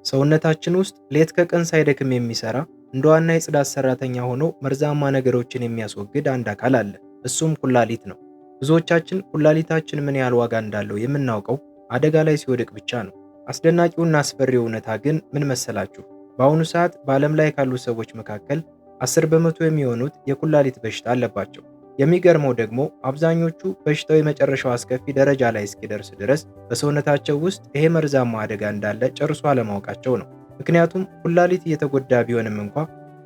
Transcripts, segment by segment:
ሰውነታችን ውስጥ ሌት ከቀን ሳይደክም የሚሰራ እንደ ዋና የጽዳት ሰራተኛ ሆኖ መርዛማ ነገሮችን የሚያስወግድ አንድ አካል አለ። እሱም ኩላሊት ነው። ብዙዎቻችን ኩላሊታችን ምን ያህል ዋጋ እንዳለው የምናውቀው አደጋ ላይ ሲወድቅ ብቻ ነው። አስደናቂውና አስፈሪው እውነታ ግን ምን መሰላችሁ? በአሁኑ ሰዓት በዓለም ላይ ካሉ ሰዎች መካከል 10 በመቶ የሚሆኑት የኩላሊት በሽታ አለባቸው። የሚገርመው ደግሞ አብዛኞቹ በሽታው የመጨረሻው አስከፊ ደረጃ ላይ እስኪደርስ ድረስ በሰውነታቸው ውስጥ ይሄ መርዛማ አደጋ እንዳለ ጨርሶ አለማወቃቸው ነው። ምክንያቱም ኩላሊት እየተጎዳ ቢሆንም እንኳ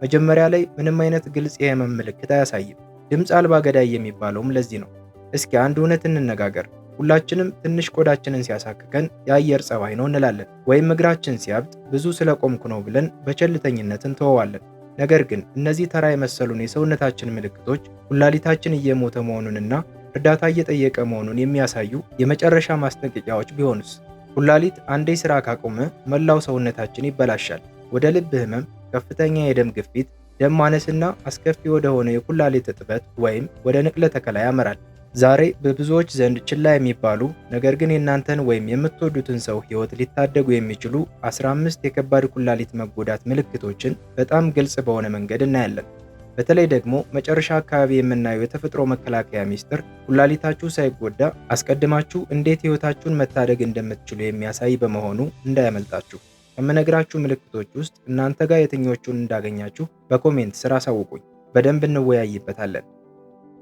መጀመሪያ ላይ ምንም አይነት ግልጽ የህመም ምልክት አያሳይም። ድምፅ አልባ ገዳይ የሚባለውም ለዚህ ነው። እስኪ አንድ እውነት እንነጋገር። ሁላችንም ትንሽ ቆዳችንን ሲያሳክከን የአየር ጸባይ ነው እንላለን፣ ወይም እግራችን ሲያብጥ ብዙ ስለቆምኩ ነው ብለን በቸልተኝነት እንተወዋለን። ነገር ግን እነዚህ ተራ የመሰሉን የሰውነታችን ምልክቶች ኩላሊታችን እየሞተ መሆኑንና እርዳታ እየጠየቀ መሆኑን የሚያሳዩ የመጨረሻ ማስጠንቀቂያዎች ቢሆኑስ? ኩላሊት አንዴ ስራ ካቆመ መላው ሰውነታችን ይበላሻል። ወደ ልብ ህመም፣ ከፍተኛ የደም ግፊት፣ ደም ማነስና አስከፊ ወደ ሆነ የኩላሊት እጥበት ወይም ወደ ንቅለ ተከላ ያመራል። ዛሬ በብዙዎች ዘንድ ችላ የሚባሉ ነገር ግን የእናንተን ወይም የምትወዱትን ሰው ህይወት ሊታደጉ የሚችሉ 15 የከባድ ኩላሊት መጎዳት ምልክቶችን በጣም ግልጽ በሆነ መንገድ እናያለን። በተለይ ደግሞ መጨረሻ አካባቢ የምናየው የተፈጥሮ መከላከያ ሚስጥር ኩላሊታችሁ ሳይጎዳ አስቀድማችሁ እንዴት ህይወታችሁን መታደግ እንደምትችሉ የሚያሳይ በመሆኑ እንዳያመልጣችሁ። ከምነግራችሁ ምልክቶች ውስጥ እናንተ ጋር የትኞቹን እንዳገኛችሁ በኮሜንት ስር አሳውቁኝ። በደንብ እንወያይበታለን።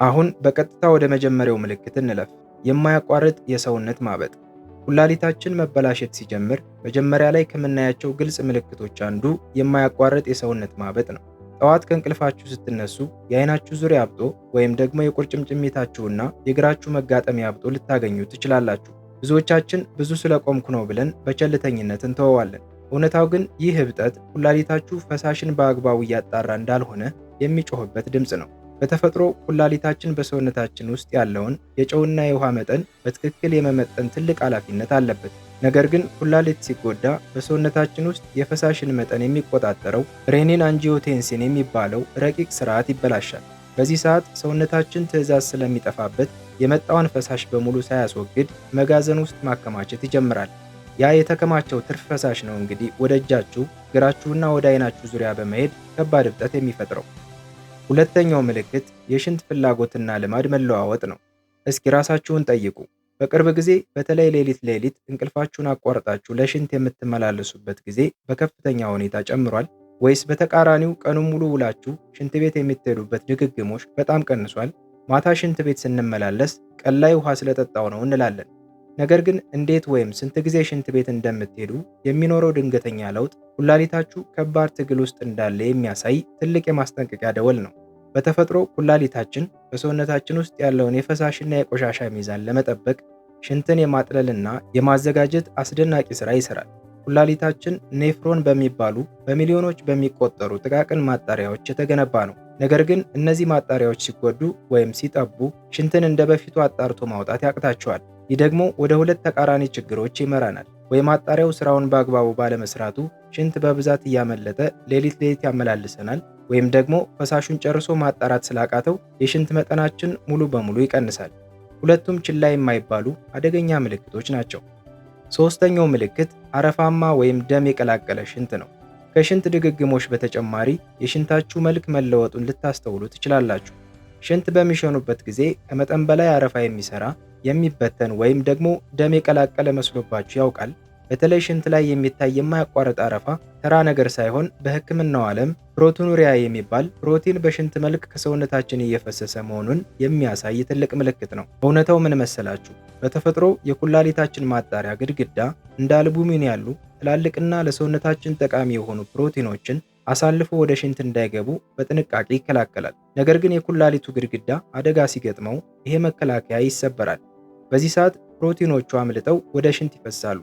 አሁን በቀጥታ ወደ መጀመሪያው ምልክት እንለፍ። የማያቋርጥ የሰውነት ማበጥ። ኩላሊታችን መበላሸት ሲጀምር መጀመሪያ ላይ ከምናያቸው ግልጽ ምልክቶች አንዱ የማያቋርጥ የሰውነት ማበጥ ነው። ጠዋት ከእንቅልፋችሁ ስትነሱ የአይናችሁ ዙሪያ አብጦ ወይም ደግሞ የቁርጭምጭሚታችሁና የእግራችሁ መጋጠሚያ አብጦ ልታገኙ ትችላላችሁ። ብዙዎቻችን ብዙ ስለቆምኩ ነው ብለን በቸልተኝነት እንተወዋለን። እውነታው ግን ይህ እብጠት ኩላሊታችሁ ፈሳሽን በአግባቡ እያጣራ እንዳልሆነ የሚጮህበት ድምፅ ነው። በተፈጥሮ ኩላሊታችን በሰውነታችን ውስጥ ያለውን የጨውና የውሃ መጠን በትክክል የመመጠን ትልቅ ኃላፊነት አለበት። ነገር ግን ኩላሊት ሲጎዳ በሰውነታችን ውስጥ የፈሳሽን መጠን የሚቆጣጠረው ሬኒን አንጂዮቴንሲን የሚባለው ረቂቅ ስርዓት ይበላሻል። በዚህ ሰዓት ሰውነታችን ትዕዛዝ ስለሚጠፋበት የመጣውን ፈሳሽ በሙሉ ሳያስወግድ መጋዘን ውስጥ ማከማቸት ይጀምራል። ያ የተከማቸው ትርፍ ፈሳሽ ነው እንግዲህ ወደ እጃችሁ፣ እግራችሁና ወደ አይናችሁ ዙሪያ በመሄድ ከባድ እብጠት የሚፈጥረው። ሁለተኛው ምልክት የሽንት ፍላጎትና ልማድ መለዋወጥ ነው። እስኪ ራሳችሁን ጠይቁ። በቅርብ ጊዜ በተለይ ሌሊት እንቅልፋችሁን አቋርጣችሁ ለሽንት የምትመላለሱበት ጊዜ በከፍተኛ ሁኔታ ጨምሯል? ወይስ በተቃራኒው ቀኑን ሙሉ ውላችሁ ሽንት ቤት የምትሄዱበት ድግግሞሽ በጣም ቀንሷል? ማታ ሽንት ቤት ስንመላለስ ቀን ላይ ውሃ ስለጠጣው ነው እንላለን። ነገር ግን እንዴት ወይም ስንት ጊዜ ሽንት ቤት እንደምትሄዱ የሚኖረው ድንገተኛ ለውጥ ኩላሊታችሁ ከባድ ትግል ውስጥ እንዳለ የሚያሳይ ትልቅ የማስጠንቀቂያ ደወል ነው። በተፈጥሮ ኩላሊታችን በሰውነታችን ውስጥ ያለውን የፈሳሽና የቆሻሻ ሚዛን ለመጠበቅ ሽንትን የማጥለልና የማዘጋጀት አስደናቂ ሥራ ይሰራል። ኩላሊታችን ኔፍሮን በሚባሉ በሚሊዮኖች በሚቆጠሩ ጥቃቅን ማጣሪያዎች የተገነባ ነው። ነገር ግን እነዚህ ማጣሪያዎች ሲጎዱ ወይም ሲጠቡ ሽንትን እንደ በፊቱ አጣርቶ ማውጣት ያቅታቸዋል። ይህ ደግሞ ወደ ሁለት ተቃራኒ ችግሮች ይመራናል። ወይ ማጣሪያው ስራውን በአግባቡ ባለመስራቱ ሽንት በብዛት እያመለጠ ሌሊት ያመላልሰናል፣ ወይም ደግሞ ፈሳሹን ጨርሶ ማጣራት ስላቃተው የሽንት መጠናችን ሙሉ በሙሉ ይቀንሳል። ሁለቱም ችላ የማይባሉ አደገኛ ምልክቶች ናቸው። ሶስተኛው ምልክት አረፋማ ወይም ደም የቀላቀለ ሽንት ነው። ከሽንት ድግግሞሽ በተጨማሪ የሽንታችሁ መልክ መለወጡን ልታስተውሉ ትችላላችሁ። ሽንት በሚሸኑበት ጊዜ ከመጠን በላይ አረፋ የሚሰራ የሚበተን ወይም ደግሞ ደም የቀላቀለ መስሎባችሁ ያውቃል? በተለይ ሽንት ላይ የሚታይ የማያቋርጥ አረፋ ተራ ነገር ሳይሆን በሕክምናው ዓለም ፕሮቲኑሪያ የሚባል ፕሮቲን በሽንት መልክ ከሰውነታችን እየፈሰሰ መሆኑን የሚያሳይ ትልቅ ምልክት ነው። እውነታው ምን መሰላችሁ? በተፈጥሮ የኩላሊታችን ማጣሪያ ግድግዳ እንደ አልቡሚን ያሉ ትላልቅና ለሰውነታችን ጠቃሚ የሆኑ ፕሮቲኖችን አሳልፎ ወደ ሽንት እንዳይገቡ በጥንቃቄ ይከላከላል። ነገር ግን የኩላሊቱ ግድግዳ አደጋ ሲገጥመው ይሄ መከላከያ ይሰበራል። በዚህ ሰዓት ፕሮቲኖቹ አምልጠው ወደ ሽንት ይፈሳሉ።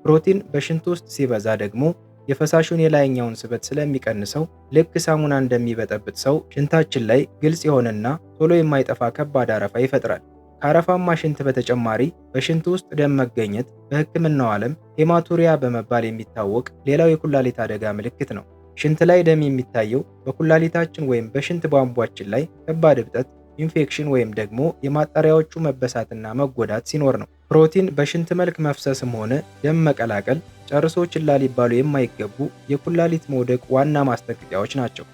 ፕሮቲን በሽንት ውስጥ ሲበዛ ደግሞ የፈሳሹን የላይኛውን ስበት ስለሚቀንሰው ልክ ሳሙና እንደሚበጠብጥ ሰው ሽንታችን ላይ ግልጽ የሆነና ቶሎ የማይጠፋ ከባድ አረፋ ይፈጥራል። ከአረፋማ ሽንት በተጨማሪ በሽንት ውስጥ ደም መገኘት በሕክምናው ዓለም ሄማቱሪያ በመባል የሚታወቅ ሌላው የኩላሊት አደጋ ምልክት ነው። ሽንት ላይ ደም የሚታየው በኩላሊታችን ወይም በሽንት ቧንቧችን ላይ ከባድ እብጠት፣ ኢንፌክሽን ወይም ደግሞ የማጣሪያዎቹ መበሳትና መጎዳት ሲኖር ነው። ፕሮቲን በሽንት መልክ መፍሰስም ሆነ ደም መቀላቀል ጨርሶ ችላ ሊባሉ የማይገቡ የኩላሊት መውደቅ ዋና ማስጠንቀቂያዎች ናቸው።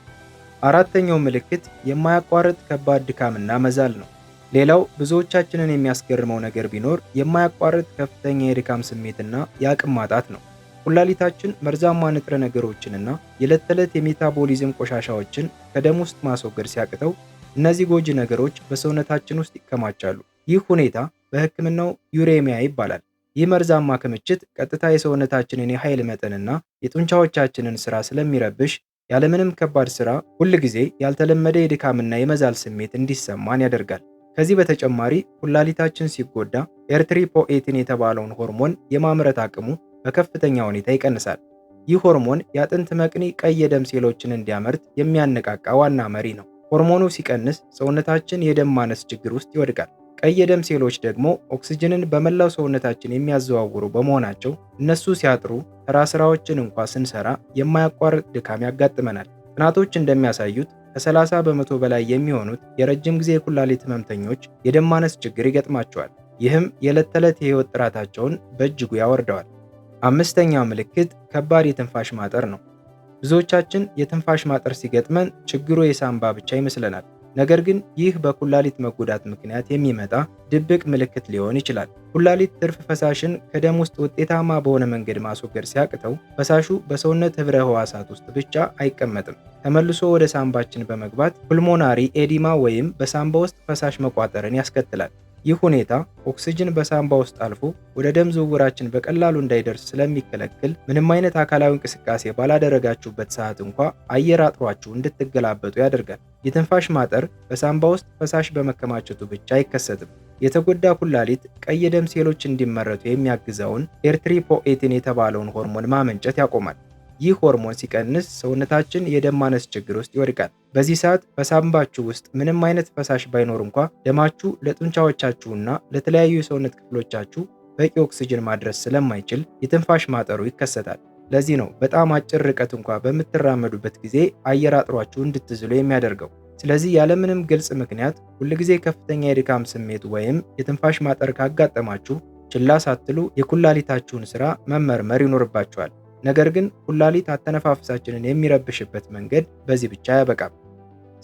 አራተኛው ምልክት የማያቋርጥ ከባድ ድካምና መዛል ነው። ሌላው ብዙዎቻችንን የሚያስገርመው ነገር ቢኖር የማያቋርጥ ከፍተኛ የድካም ስሜትና የአቅም ማጣት ነው። ኩላሊታችን መርዛማ ንጥረ ነገሮችንና የዕለት ተዕለት የሜታቦሊዝም ቆሻሻዎችን ከደም ውስጥ ማስወገድ ሲያቅተው እነዚህ ጎጂ ነገሮች በሰውነታችን ውስጥ ይከማቻሉ። ይህ ሁኔታ በሕክምናው ዩሬሚያ ይባላል። ይህ መርዛማ ክምችት ቀጥታ የሰውነታችንን የኃይል መጠንና የጡንቻዎቻችንን ሥራ ስለሚረብሽ ያለምንም ከባድ ሥራ ሁል ጊዜ ያልተለመደ የድካምና የመዛል ስሜት እንዲሰማን ያደርጋል። ከዚህ በተጨማሪ ኩላሊታችን ሲጎዳ ኤርትሪፖኤቲን የተባለውን ሆርሞን የማምረት አቅሙ በከፍተኛ ሁኔታ ይቀንሳል። ይህ ሆርሞን የአጥንት መቅኒ ቀይ የደም ሴሎችን እንዲያመርት የሚያነቃቃ ዋና መሪ ነው። ሆርሞኑ ሲቀንስ ሰውነታችን የደም ማነስ ችግር ውስጥ ይወድቃል። ቀይ የደም ሴሎች ደግሞ ኦክስጅንን በመላው ሰውነታችን የሚያዘዋውሩ በመሆናቸው እነሱ ሲያጥሩ ተራ ስራዎችን እንኳ ስንሰራ የማያቋርጥ ድካም ያጋጥመናል። ጥናቶች እንደሚያሳዩት ከ30 በመቶ በላይ የሚሆኑት የረጅም ጊዜ የኩላሊት ህመምተኞች የደም ማነስ ችግር ይገጥማቸዋል። ይህም የዕለት ተዕለት የህይወት ጥራታቸውን በእጅጉ ያወርደዋል። አምስተኛው ምልክት ከባድ የትንፋሽ ማጠር ነው። ብዙዎቻችን የትንፋሽ ማጠር ሲገጥመን ችግሩ የሳንባ ብቻ ይመስለናል። ነገር ግን ይህ በኩላሊት መጎዳት ምክንያት የሚመጣ ድብቅ ምልክት ሊሆን ይችላል። ኩላሊት ትርፍ ፈሳሽን ከደም ውስጥ ውጤታማ በሆነ መንገድ ማስወገድ ሲያቅተው ፈሳሹ በሰውነት ህብረ ህዋሳት ውስጥ ብቻ አይቀመጥም። ተመልሶ ወደ ሳንባችን በመግባት ፑልሞናሪ ኤዲማ ወይም በሳንባ ውስጥ ፈሳሽ መቋጠርን ያስከትላል። ይህ ሁኔታ ኦክስጅን በሳንባ ውስጥ አልፎ ወደ ደም ዝውውራችን በቀላሉ እንዳይደርስ ስለሚከለክል ምንም አይነት አካላዊ እንቅስቃሴ ባላደረጋችሁበት ሰዓት እንኳ አየር አጥሯችሁ እንድትገላበጡ ያደርጋል። የትንፋሽ ማጠር በሳንባ ውስጥ ፈሳሽ በመከማቸቱ ብቻ አይከሰትም። የተጎዳ ኩላሊት ቀይ የደም ሴሎች እንዲመረቱ የሚያግዘውን ኤርትሪፖኤቲን የተባለውን ሆርሞን ማመንጨት ያቆማል። ይህ ሆርሞን ሲቀንስ ሰውነታችን የደም ማነስ ችግር ውስጥ ይወድቃል። በዚህ ሰዓት በሳንባችሁ ውስጥ ምንም አይነት ፈሳሽ ባይኖር እንኳ ደማችሁ ለጡንቻዎቻችሁና ለተለያዩ የሰውነት ክፍሎቻችሁ በቂ ኦክስጅን ማድረስ ስለማይችል የትንፋሽ ማጠሩ ይከሰታል። ለዚህ ነው በጣም አጭር ርቀት እንኳ በምትራመዱበት ጊዜ አየር አጥሯችሁ እንድትዝሉ የሚያደርገው። ስለዚህ ያለምንም ግልጽ ምክንያት ሁልጊዜ ከፍተኛ የድካም ስሜት ወይም የትንፋሽ ማጠር ካጋጠማችሁ ችላ ሳትሉ የኩላሊታችሁን ሥራ መመርመር ይኖርባችኋል። ነገር ግን ኩላሊት አተነፋፈሳችንን የሚረብሽበት መንገድ በዚህ ብቻ አያበቃም።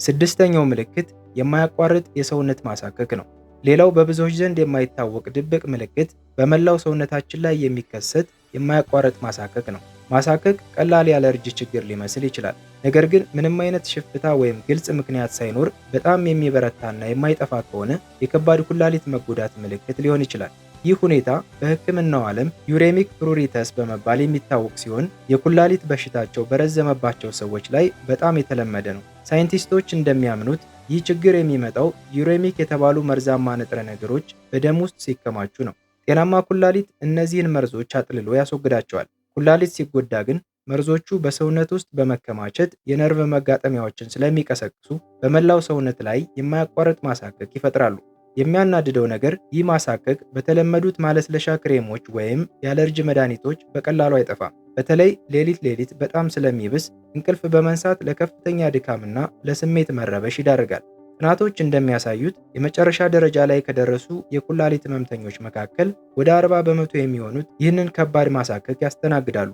ስድስተኛው ምልክት የማያቋርጥ የሰውነት ማሳከክ ነው። ሌላው በብዙዎች ዘንድ የማይታወቅ ድብቅ ምልክት በመላው ሰውነታችን ላይ የሚከሰት የማያቋርጥ ማሳከክ ነው። ማሳከክ ቀላል የአለርጂ ችግር ሊመስል ይችላል። ነገር ግን ምንም አይነት ሽፍታ ወይም ግልጽ ምክንያት ሳይኖር በጣም የሚበረታና የማይጠፋ ከሆነ የከባድ ኩላሊት መጎዳት ምልክት ሊሆን ይችላል። ይህ ሁኔታ በሕክምናው ዓለም ዩሬሚክ ፕሩሪተስ በመባል የሚታወቅ ሲሆን የኩላሊት በሽታቸው በረዘመባቸው ሰዎች ላይ በጣም የተለመደ ነው። ሳይንቲስቶች እንደሚያምኑት ይህ ችግር የሚመጣው ዩሬሚክ የተባሉ መርዛማ ንጥረ ነገሮች በደም ውስጥ ሲከማቹ ነው። ጤናማ ኩላሊት እነዚህን መርዞች አጥልሎ ያስወግዳቸዋል። ኩላሊት ሲጎዳ ግን መርዞቹ በሰውነት ውስጥ በመከማቸት የነርቭ መጋጠሚያዎችን ስለሚቀሰቅሱ በመላው ሰውነት ላይ የማያቋርጥ ማሳከክ ይፈጥራሉ። የሚያናድደው ነገር ይህ ማሳከክ በተለመዱት ማለስለሻ ክሬሞች ወይም የአለርጂ መድኃኒቶች በቀላሉ አይጠፋም። በተለይ ሌሊት በጣም ስለሚብስ እንቅልፍ በመንሳት ለከፍተኛ ድካምና ለስሜት መረበሽ ይዳርጋል። ጥናቶች እንደሚያሳዩት የመጨረሻ ደረጃ ላይ ከደረሱ የኩላሊት ህመምተኞች መካከል ወደ 40 በመቶ የሚሆኑት ይህንን ከባድ ማሳከክ ያስተናግዳሉ።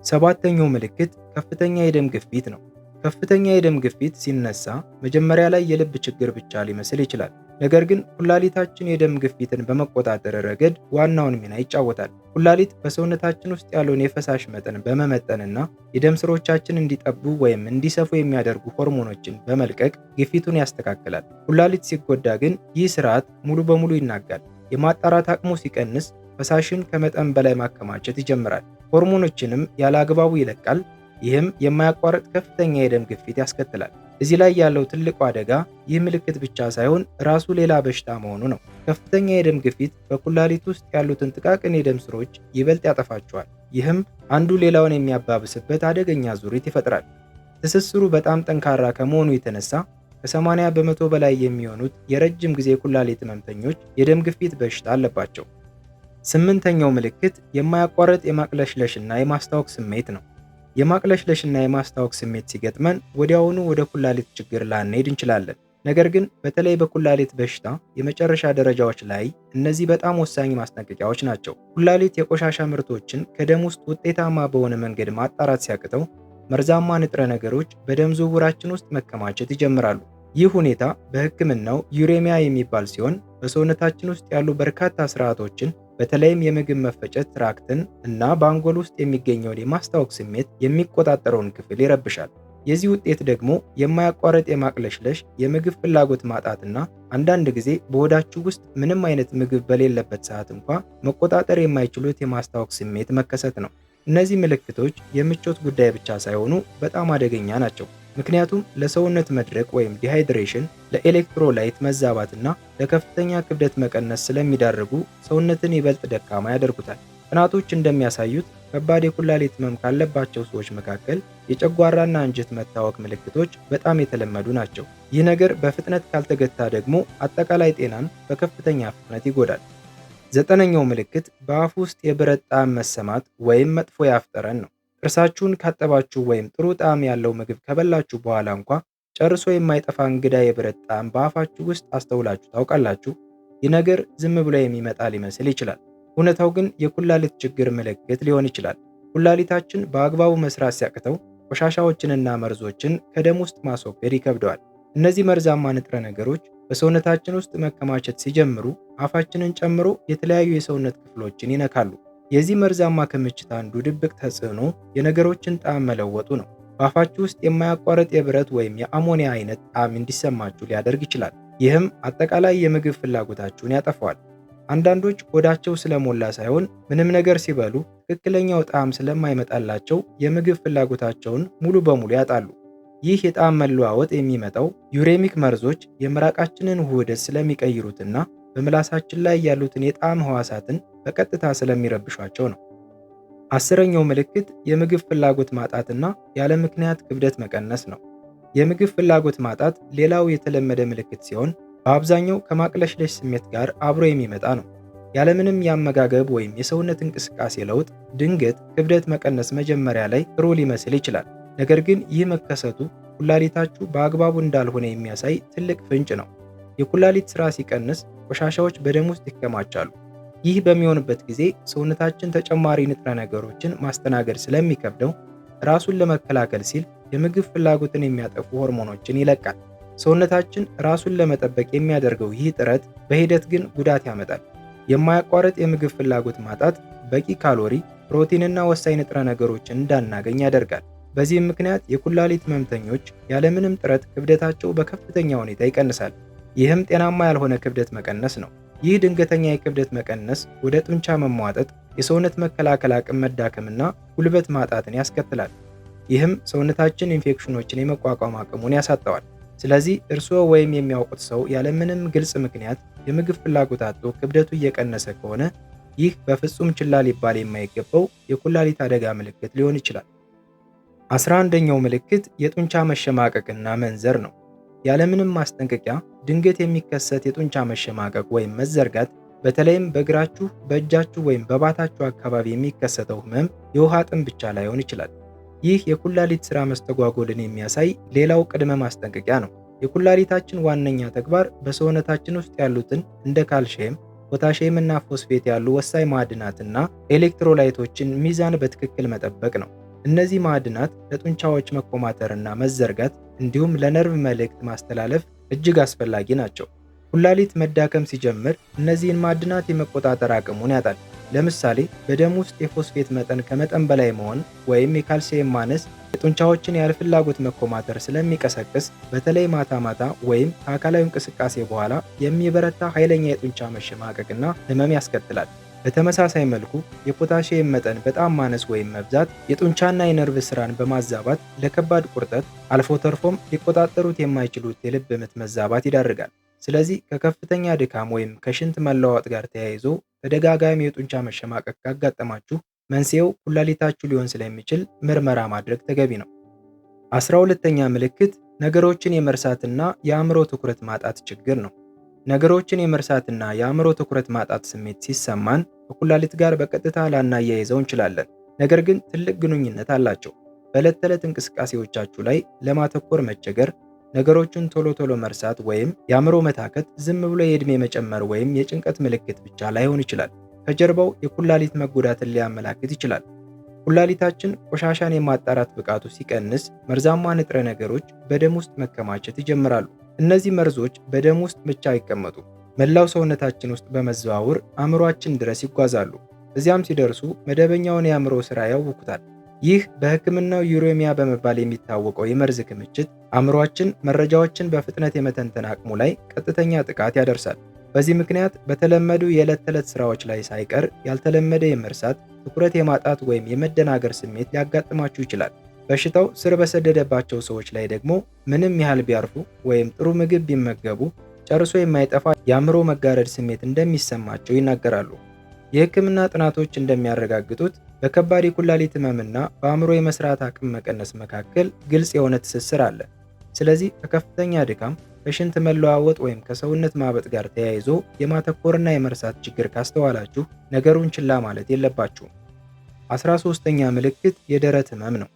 ሰባተኛው ምልክት ከፍተኛ የደም ግፊት ነው። ከፍተኛ የደም ግፊት ሲነሳ መጀመሪያ ላይ የልብ ችግር ብቻ ሊመስል ይችላል። ነገር ግን ኩላሊታችን የደም ግፊትን በመቆጣጠር ረገድ ዋናውን ሚና ይጫወታል። ኩላሊት በሰውነታችን ውስጥ ያለውን የፈሳሽ መጠን በመመጠንና የደም ስሮቻችን እንዲጠቡ ወይም እንዲሰፉ የሚያደርጉ ሆርሞኖችን በመልቀቅ ግፊቱን ያስተካክላል። ኩላሊት ሲጎዳ ግን ይህ ስርዓት ሙሉ በሙሉ ይናጋል። የማጣራት አቅሙ ሲቀንስ ፈሳሽን ከመጠን በላይ ማከማቸት ይጀምራል። ሆርሞኖችንም ያለ አግባቡ ይለቃል። ይህም የማያቋርጥ ከፍተኛ የደም ግፊት ያስከትላል። እዚህ ላይ ያለው ትልቁ አደጋ ይህ ምልክት ብቻ ሳይሆን ራሱ ሌላ በሽታ መሆኑ ነው። ከፍተኛ የደም ግፊት በኩላሊት ውስጥ ያሉትን ጥቃቅን የደም ስሮች ይበልጥ ያጠፋቸዋል። ይህም አንዱ ሌላውን የሚያባብስበት አደገኛ ዙሪት ይፈጥራል። ትስስሩ በጣም ጠንካራ ከመሆኑ የተነሳ ከ80 በመቶ በላይ የሚሆኑት የረጅም ጊዜ ኩላሊት ህመምተኞች የደም ግፊት በሽታ አለባቸው። ስምንተኛው ምልክት የማያቋርጥ የማቅለሽለሽና የማስታወክ ስሜት ነው። የማቅለሽለሽና የማስታወክ ስሜት ሲገጥመን ወዲያውኑ ወደ ኩላሊት ችግር ላንሄድ እንችላለን። ነገር ግን በተለይ በኩላሊት በሽታ የመጨረሻ ደረጃዎች ላይ እነዚህ በጣም ወሳኝ ማስጠንቀቂያዎች ናቸው። ኩላሊት የቆሻሻ ምርቶችን ከደም ውስጥ ውጤታማ በሆነ መንገድ ማጣራት ሲያቅተው መርዛማ ንጥረ ነገሮች በደም ዝውውራችን ውስጥ መከማቸት ይጀምራሉ። ይህ ሁኔታ በሕክምናው ዩሬሚያ የሚባል ሲሆን በሰውነታችን ውስጥ ያሉ በርካታ ስርዓቶችን በተለይም የምግብ መፈጨት ትራክትን እና በአንጎል ውስጥ የሚገኘውን የማስታወክ ስሜት የሚቆጣጠረውን ክፍል ይረብሻል። የዚህ ውጤት ደግሞ የማያቋርጥ የማቅለሽለሽ፣ የምግብ ፍላጎት ማጣትና አንዳንድ ጊዜ በሆዳችሁ ውስጥ ምንም አይነት ምግብ በሌለበት ሰዓት እንኳ መቆጣጠር የማይችሉት የማስታወክ ስሜት መከሰት ነው። እነዚህ ምልክቶች የምቾት ጉዳይ ብቻ ሳይሆኑ በጣም አደገኛ ናቸው። ምክንያቱም ለሰውነት መድረቅ ወይም ዲሃይድሬሽን፣ ለኤሌክትሮላይት መዛባትና ለከፍተኛ ክብደት መቀነስ ስለሚዳርጉ ሰውነትን ይበልጥ ደካማ ያደርጉታል። ጥናቶች እንደሚያሳዩት ከባድ የኩላሊት ህመም ካለባቸው ሰዎች መካከል የጨጓራና አንጀት መታወክ ምልክቶች በጣም የተለመዱ ናቸው። ይህ ነገር በፍጥነት ካልተገታ ደግሞ አጠቃላይ ጤናን በከፍተኛ ፍጥነት ይጎዳል። ዘጠነኛው ምልክት በአፍ ውስጥ የብረት ጣዕም መሰማት ወይም መጥፎ የአፍ ጠረን ነው። ጥርሳችሁን ካጠባችሁ ወይም ጥሩ ጣዕም ያለው ምግብ ከበላችሁ በኋላ እንኳ ጨርሶ የማይጠፋ እንግዳ የብረት ጣዕም በአፋችሁ ውስጥ አስተውላችሁ ታውቃላችሁ? ይህ ነገር ዝም ብሎ የሚመጣ ሊመስል ይችላል። እውነታው ግን የኩላሊት ችግር ምልክት ሊሆን ይችላል። ኩላሊታችን በአግባቡ መስራት ሲያቅተው ቆሻሻዎችንና መርዞችን ከደም ውስጥ ማስወገድ ይከብደዋል። እነዚህ መርዛማ ንጥረ ነገሮች በሰውነታችን ውስጥ መከማቸት ሲጀምሩ አፋችንን ጨምሮ የተለያዩ የሰውነት ክፍሎችን ይነካሉ። የዚህ መርዛማ ክምችት አንዱ ድብቅ ተጽዕኖ የነገሮችን ጣዕም መለወጡ ነው። በአፋችሁ ውስጥ የማያቋርጥ የብረት ወይም የአሞኒያ አይነት ጣዕም እንዲሰማችሁ ሊያደርግ ይችላል። ይህም አጠቃላይ የምግብ ፍላጎታችሁን ያጠፋዋል። አንዳንዶች ሆዳቸው ስለሞላ ሳይሆን ምንም ነገር ሲበሉ ትክክለኛው ጣዕም ስለማይመጣላቸው የምግብ ፍላጎታቸውን ሙሉ በሙሉ ያጣሉ። ይህ የጣዕም መለዋወጥ የሚመጣው ዩሬሚክ መርዞች የምራቃችንን ውህደት ስለሚቀይሩትና በምላሳችን ላይ ያሉትን የጣዕም ህዋሳትን በቀጥታ ስለሚረብሿቸው ነው። አስረኛው ምልክት የምግብ ፍላጎት ማጣትና ያለ ምክንያት ክብደት መቀነስ ነው። የምግብ ፍላጎት ማጣት ሌላው የተለመደ ምልክት ሲሆን በአብዛኛው ከማቅለሽለሽ ስሜት ጋር አብሮ የሚመጣ ነው። ያለምንም የአመጋገብ ወይም የሰውነት እንቅስቃሴ ለውጥ ድንገት ክብደት መቀነስ መጀመሪያ ላይ ጥሩ ሊመስል ይችላል። ነገር ግን ይህ መከሰቱ ኩላሊታችሁ በአግባቡ እንዳልሆነ የሚያሳይ ትልቅ ፍንጭ ነው። የኩላሊት ስራ ሲቀንስ ቆሻሻዎች በደም ውስጥ ይከማቻሉ። ይህ በሚሆንበት ጊዜ ሰውነታችን ተጨማሪ ንጥረ ነገሮችን ማስተናገድ ስለሚከብደው ራሱን ለመከላከል ሲል የምግብ ፍላጎትን የሚያጠፉ ሆርሞኖችን ይለቃል። ሰውነታችን ራሱን ለመጠበቅ የሚያደርገው ይህ ጥረት በሂደት ግን ጉዳት ያመጣል። የማያቋርጥ የምግብ ፍላጎት ማጣት በቂ ካሎሪ፣ ፕሮቲንና ወሳኝ ንጥረ ነገሮችን እንዳናገኝ ያደርጋል። በዚህም ምክንያት የኩላሊት ህመምተኞች ያለምንም ጥረት ክብደታቸው በከፍተኛ ሁኔታ ይቀንሳል። ይህም ጤናማ ያልሆነ ክብደት መቀነስ ነው። ይህ ድንገተኛ የክብደት መቀነስ ወደ ጡንቻ መሟጠጥ፣ የሰውነት መከላከል አቅም መዳከምና ጉልበት ማጣትን ያስከትላል። ይህም ሰውነታችን ኢንፌክሽኖችን የመቋቋም አቅሙን ያሳጠዋል። ስለዚህ እርስዎ ወይም የሚያውቁት ሰው ያለምንም ግልጽ ምክንያት የምግብ ፍላጎት አጥቶ ክብደቱ እየቀነሰ ከሆነ ይህ በፍጹም ችላ ሊባል የማይገባው የኩላሊት አደጋ ምልክት ሊሆን ይችላል። 11ኛው ምልክት የጡንቻ መሸማቀቅና መንዘር ነው። ያለምንም ማስጠንቀቂያ ድንገት የሚከሰት የጡንቻ መሸማቀቅ ወይም መዘርጋት፣ በተለይም በእግራችሁ፣ በእጃችሁ ወይም በባታችሁ አካባቢ የሚከሰተው ህመም የውሃ ጥም ብቻ ላይሆን ይችላል። ይህ የኩላሊት ሥራ መስተጓጎልን የሚያሳይ ሌላው ቅድመ ማስጠንቀቂያ ነው። የኩላሊታችን ዋነኛ ተግባር በሰውነታችን ውስጥ ያሉትን እንደ ካልሽየም፣ ፖታሽየም እና ፎስፌት ያሉ ወሳኝ ማዕድናትና ኤሌክትሮላይቶችን ሚዛን በትክክል መጠበቅ ነው። እነዚህ ማዕድናት ለጡንቻዎች መኮማተርና መዘርጋት እንዲሁም ለነርቭ መልእክት ማስተላለፍ እጅግ አስፈላጊ ናቸው። ኩላሊት መዳከም ሲጀምር እነዚህን ማዕድናት የመቆጣጠር አቅሙን ያጣል። ለምሳሌ በደም ውስጥ የፎስፌት መጠን ከመጠን በላይ መሆን ወይም የካልሲየም ማነስ የጡንቻዎችን ያለ ፍላጎት መኮማተር ስለሚቀሰቅስ በተለይ ማታ ማታ ወይም ከአካላዊ እንቅስቃሴ በኋላ የሚበረታ ኃይለኛ የጡንቻ መሸማቀቅና ህመም ያስከትላል። በተመሳሳይ መልኩ የፖታሽየም መጠን በጣም ማነስ ወይም መብዛት የጡንቻና የነርቭ ስራን በማዛባት ለከባድ ቁርጠት፣ አልፎ ተርፎም ሊቆጣጠሩት የማይችሉት የልብ ምት መዛባት ይዳርጋል። ስለዚህ ከከፍተኛ ድካም ወይም ከሽንት መለዋወጥ ጋር ተያይዞ ተደጋጋሚ የጡንቻ መሸማቀቅ ካጋጠማችሁ መንስኤው ኩላሊታችሁ ሊሆን ስለሚችል ምርመራ ማድረግ ተገቢ ነው። 12ኛ ምልክት ነገሮችን የመርሳትና የአእምሮ ትኩረት ማጣት ችግር ነው። ነገሮችን የመርሳትና የአእምሮ ትኩረት ማጣት ስሜት ሲሰማን ከኩላሊት ጋር በቀጥታ ላናያይዘው እንችላለን። ነገር ግን ትልቅ ግንኙነት አላቸው። በዕለት ተዕለት እንቅስቃሴዎቻችሁ ላይ ለማተኮር መቸገር፣ ነገሮችን ቶሎ ቶሎ መርሳት ወይም የአእምሮ መታከት ዝም ብሎ የዕድሜ መጨመር ወይም የጭንቀት ምልክት ብቻ ላይሆን ይችላል። ከጀርባው የኩላሊት መጎዳትን ሊያመላክት ይችላል። ኩላሊታችን ቆሻሻን የማጣራት ብቃቱ ሲቀንስ መርዛማ ንጥረ ነገሮች በደም ውስጥ መከማቸት ይጀምራሉ። እነዚህ መርዞች በደም ውስጥ ብቻ አይቀመጡም፣ መላው ሰውነታችን ውስጥ በመዘዋወር አእምሯችን ድረስ ይጓዛሉ። እዚያም ሲደርሱ መደበኛውን የአእምሮ ሥራ ያውኩታል። ይህ በሕክምናው ዩሬሚያ በመባል የሚታወቀው የመርዝ ክምችት አእምሯችን መረጃዎችን በፍጥነት የመተንተን አቅሙ ላይ ቀጥተኛ ጥቃት ያደርሳል። በዚህ ምክንያት በተለመዱ የዕለት ተዕለት ሥራዎች ላይ ሳይቀር ያልተለመደ የመርሳት፣ ትኩረት የማጣት ወይም የመደናገር ስሜት ሊያጋጥማችሁ ይችላል። በሽታው ስር በሰደደባቸው ሰዎች ላይ ደግሞ ምንም ያህል ቢያርፉ ወይም ጥሩ ምግብ ቢመገቡ ጨርሶ የማይጠፋ የአእምሮ መጋረድ ስሜት እንደሚሰማቸው ይናገራሉ። የሕክምና ጥናቶች እንደሚያረጋግጡት በከባድ የኩላሊት ህመምና በአእምሮ የመስራት አቅም መቀነስ መካከል ግልጽ የሆነ ትስስር አለ። ስለዚህ ከከፍተኛ ድካም፣ ከሽንት መለዋወጥ ወይም ከሰውነት ማበጥ ጋር ተያይዞ የማተኮርና የመርሳት ችግር ካስተዋላችሁ ነገሩን ችላ ማለት የለባችሁም። 13ኛ ምልክት የደረት ህመም ነው።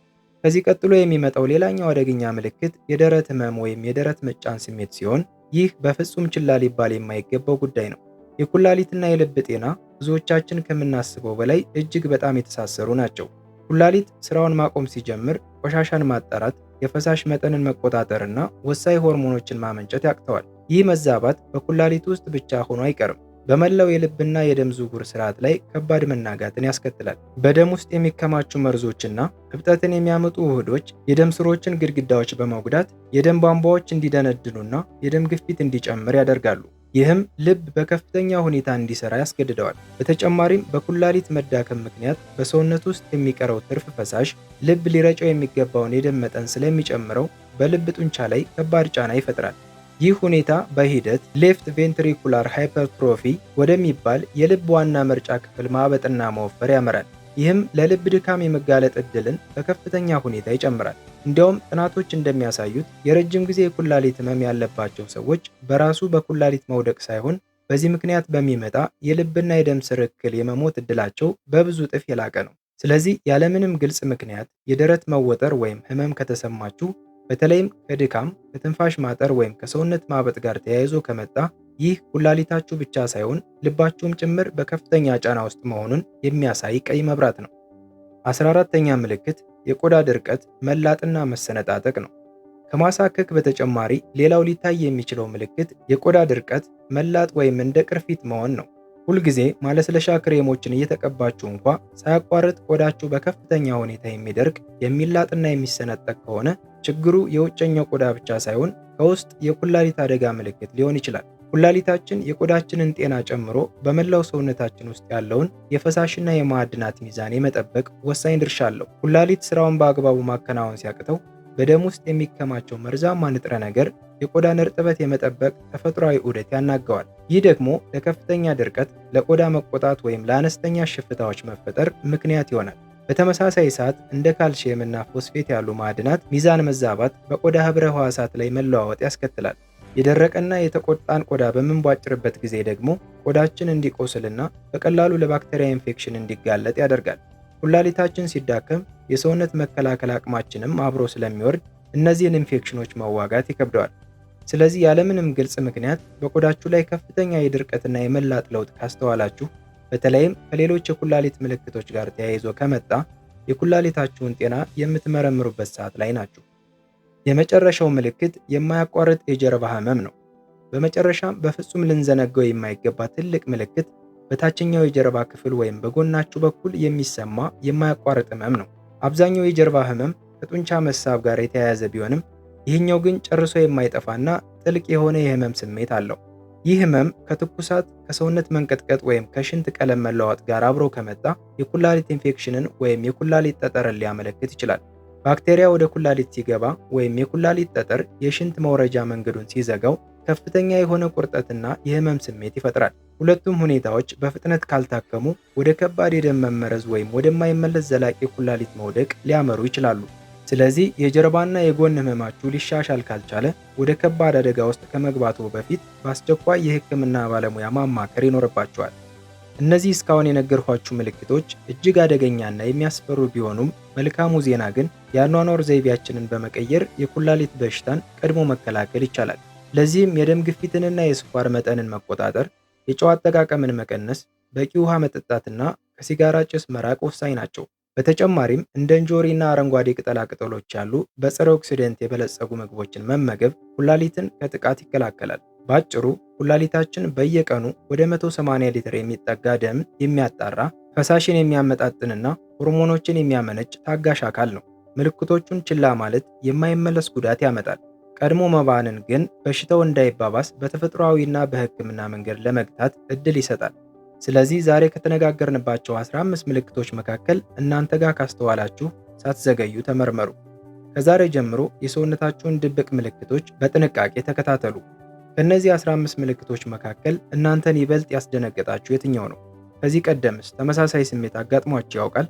ከዚህ ቀጥሎ የሚመጣው ሌላኛው አደገኛ ምልክት የደረት ህመም ወይም የደረት መጫን ስሜት ሲሆን ይህ በፍጹም ችላ ሊባል የማይገባው ጉዳይ ነው። የኩላሊትና የልብ ጤና ብዙዎቻችን ከምናስበው በላይ እጅግ በጣም የተሳሰሩ ናቸው። ኩላሊት ስራውን ማቆም ሲጀምር ቆሻሻን ማጣራት፣ የፈሳሽ መጠንን መቆጣጠርና ወሳኝ ሆርሞኖችን ማመንጨት ያቅተዋል። ይህ መዛባት በኩላሊት ውስጥ ብቻ ሆኖ አይቀርም፣ በመላው የልብና የደም ዝውውር ስርዓት ላይ ከባድ መናጋትን ያስከትላል። በደም ውስጥ የሚከማቹ መርዞችና እብጠትን የሚያመጡ ውህዶች የደም ስሮችን ግድግዳዎች በመጉዳት የደም ቧንቧዎች እንዲደነድኑና የደም ግፊት እንዲጨምር ያደርጋሉ። ይህም ልብ በከፍተኛ ሁኔታ እንዲሰራ ያስገድደዋል። በተጨማሪም በኩላሊት መዳከም ምክንያት በሰውነት ውስጥ የሚቀረው ትርፍ ፈሳሽ ልብ ሊረጨው የሚገባውን የደም መጠን ስለሚጨምረው በልብ ጡንቻ ላይ ከባድ ጫና ይፈጥራል። ይህ ሁኔታ በሂደት ሌፍት ቬንትሪኩላር ሃይፐርትሮፊ ወደሚባል የልብ ዋና መርጫ ክፍል ማበጥና መወፈር ያመራል። ይህም ለልብ ድካም የመጋለጥ ዕድልን በከፍተኛ ሁኔታ ይጨምራል። እንዲያውም ጥናቶች እንደሚያሳዩት የረጅም ጊዜ የኩላሊት ህመም ያለባቸው ሰዎች በራሱ በኩላሊት መውደቅ ሳይሆን በዚህ ምክንያት በሚመጣ የልብና የደም ስር እክል የመሞት ዕድላቸው በብዙ እጥፍ የላቀ ነው። ስለዚህ ያለምንም ግልጽ ምክንያት የደረት መወጠር ወይም ህመም ከተሰማችሁ፣ በተለይም ከድካም፣ ከትንፋሽ ማጠር ወይም ከሰውነት ማበጥ ጋር ተያይዞ ከመጣ ይህ ኩላሊታችሁ ብቻ ሳይሆን ልባችሁም ጭምር በከፍተኛ ጫና ውስጥ መሆኑን የሚያሳይ ቀይ መብራት ነው። 14ኛ ምልክት የቆዳ ድርቀት፣ መላጥና መሰነጣጠቅ ነው። ከማሳከክ በተጨማሪ ሌላው ሊታይ የሚችለው ምልክት የቆዳ ድርቀት፣ መላጥ ወይም እንደ ቅርፊት መሆን ነው። ሁልጊዜ ማለስለሻ ክሬሞችን እየተቀባችሁ እንኳ ሳያቋርጥ ቆዳችሁ በከፍተኛ ሁኔታ የሚደርቅ የሚላጥና የሚሰነጠቅ ከሆነ ችግሩ የውጨኛው ቆዳ ብቻ ሳይሆን ከውስጥ የኩላሊት አደጋ ምልክት ሊሆን ይችላል። ኩላሊታችን የቆዳችንን ጤና ጨምሮ በመላው ሰውነታችን ውስጥ ያለውን የፈሳሽና የማዕድናት ሚዛን የመጠበቅ ወሳኝ ድርሻ አለው። ኩላሊት ስራውን በአግባቡ ማከናወን ሲያቅተው በደም ውስጥ የሚከማቸው መርዛማ ንጥረ ነገር የቆዳን እርጥበት የመጠበቅ ተፈጥሯዊ ዑደት ያናገዋል። ይህ ደግሞ ለከፍተኛ ድርቀት፣ ለቆዳ መቆጣት ወይም ለአነስተኛ ሽፍታዎች መፈጠር ምክንያት ይሆናል። በተመሳሳይ ሰዓት እንደ ካልሲየም እና ፎስፌት ያሉ ማዕድናት ሚዛን መዛባት በቆዳ ህብረ ህዋሳት ላይ መለዋወጥ ያስከትላል። የደረቀና የተቆጣን ቆዳ በምንቧጭርበት ጊዜ ደግሞ ቆዳችን እንዲቆስልና በቀላሉ ለባክቴሪያ ኢንፌክሽን እንዲጋለጥ ያደርጋል። ኩላሊታችን ሲዳከም የሰውነት መከላከል አቅማችንም አብሮ ስለሚወርድ እነዚህን ኢንፌክሽኖች መዋጋት ይከብደዋል። ስለዚህ ያለምንም ግልጽ ምክንያት በቆዳችሁ ላይ ከፍተኛ የድርቀትና የመላጥ ለውጥ ካስተዋላችሁ፣ በተለይም ከሌሎች የኩላሊት ምልክቶች ጋር ተያይዞ ከመጣ የኩላሊታችሁን ጤና የምትመረምሩበት ሰዓት ላይ ናችሁ። የመጨረሻው ምልክት የማያቋርጥ የጀርባ ህመም ነው። በመጨረሻም በፍጹም ልንዘነጋው የማይገባ ትልቅ ምልክት በታችኛው የጀርባ ክፍል ወይም በጎናችሁ በኩል የሚሰማ የማያቋርጥ ህመም ነው። አብዛኛው የጀርባ ህመም ከጡንቻ መሳብ ጋር የተያያዘ ቢሆንም ይህኛው ግን ጨርሶ የማይጠፋና ጥልቅ የሆነ የህመም ስሜት አለው። ይህ ህመም ከትኩሳት፣ ከሰውነት መንቀጥቀጥ ወይም ከሽንት ቀለም መለዋወጥ ጋር አብሮ ከመጣ የኩላሊት ኢንፌክሽንን ወይም የኩላሊት ጠጠርን ሊያመለክት ይችላል። ባክቴሪያ ወደ ኩላሊት ሲገባ ወይም የኩላሊት ጠጠር የሽንት መውረጃ መንገዱን ሲዘጋው ከፍተኛ የሆነ ቁርጠትና የህመም ስሜት ይፈጥራል። ሁለቱም ሁኔታዎች በፍጥነት ካልታከሙ ወደ ከባድ የደም መመረዝ ወይም ወደማይመለስ ዘላቂ ኩላሊት መውደቅ ሊያመሩ ይችላሉ። ስለዚህ የጀርባና የጎን ህመማችሁ ሊሻሻል ካልቻለ ወደ ከባድ አደጋ ውስጥ ከመግባቱ በፊት በአስቸኳይ የህክምና ባለሙያ ማማከር ይኖርባችኋል። እነዚህ እስካሁን የነገርኳችሁ ምልክቶች እጅግ አደገኛና የሚያስፈሩ ቢሆኑም መልካሙ ዜና ግን የአኗኗር ዘይቤያችንን በመቀየር የኩላሊት በሽታን ቀድሞ መከላከል ይቻላል። ለዚህም የደም ግፊትንና የስኳር መጠንን መቆጣጠር፣ የጨው አጠቃቀምን መቀነስ፣ በቂ ውሃ መጠጣትና ከሲጋራ ጭስ መራቅ ወሳኝ ናቸው። በተጨማሪም እንደ እንጆሪና አረንጓዴ ቅጠላቅጠሎች ያሉ በፀረ ኦክሲደንት የበለጸጉ ምግቦችን መመገብ ኩላሊትን ከጥቃት ይከላከላል። በአጭሩ ኩላሊታችን በየቀኑ ወደ 180 ሊትር የሚጠጋ ደም የሚያጣራ፣ ፈሳሽን የሚያመጣጥንና ሆርሞኖችን የሚያመነጭ ታጋሽ አካል ነው። ምልክቶቹን ችላ ማለት የማይመለስ ጉዳት ያመጣል። ቀድሞ መባንን ግን በሽታው እንዳይባባስ በተፈጥሯዊና በሕክምና መንገድ ለመግታት እድል ይሰጣል። ስለዚህ ዛሬ ከተነጋገርንባቸው 15 ምልክቶች መካከል እናንተ ጋር ካስተዋላችሁ ሳትዘገዩ ተመርመሩ። ከዛሬ ጀምሮ የሰውነታችሁን ድብቅ ምልክቶች በጥንቃቄ ተከታተሉ። ከእነዚህ 15 ምልክቶች መካከል እናንተን ይበልጥ ያስደነገጣችሁ የትኛው ነው? ከዚህ ቀደምስ ተመሳሳይ ስሜት አጋጥሟችሁ ያውቃል?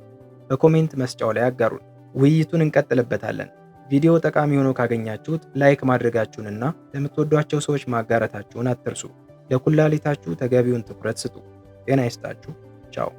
በኮሜንት መስጫው ላይ አጋሩን። ውይይቱን እንቀጥልበታለን። ቪዲዮ ጠቃሚ ሆኖ ካገኛችሁት ላይክ ማድረጋችሁንና ለምትወዷቸው ሰዎች ማጋራታችሁን አትርሱ። ለኩላሊታችሁ ተገቢውን ትኩረት ስጡ። ጤና ይስጣችሁ። ቻው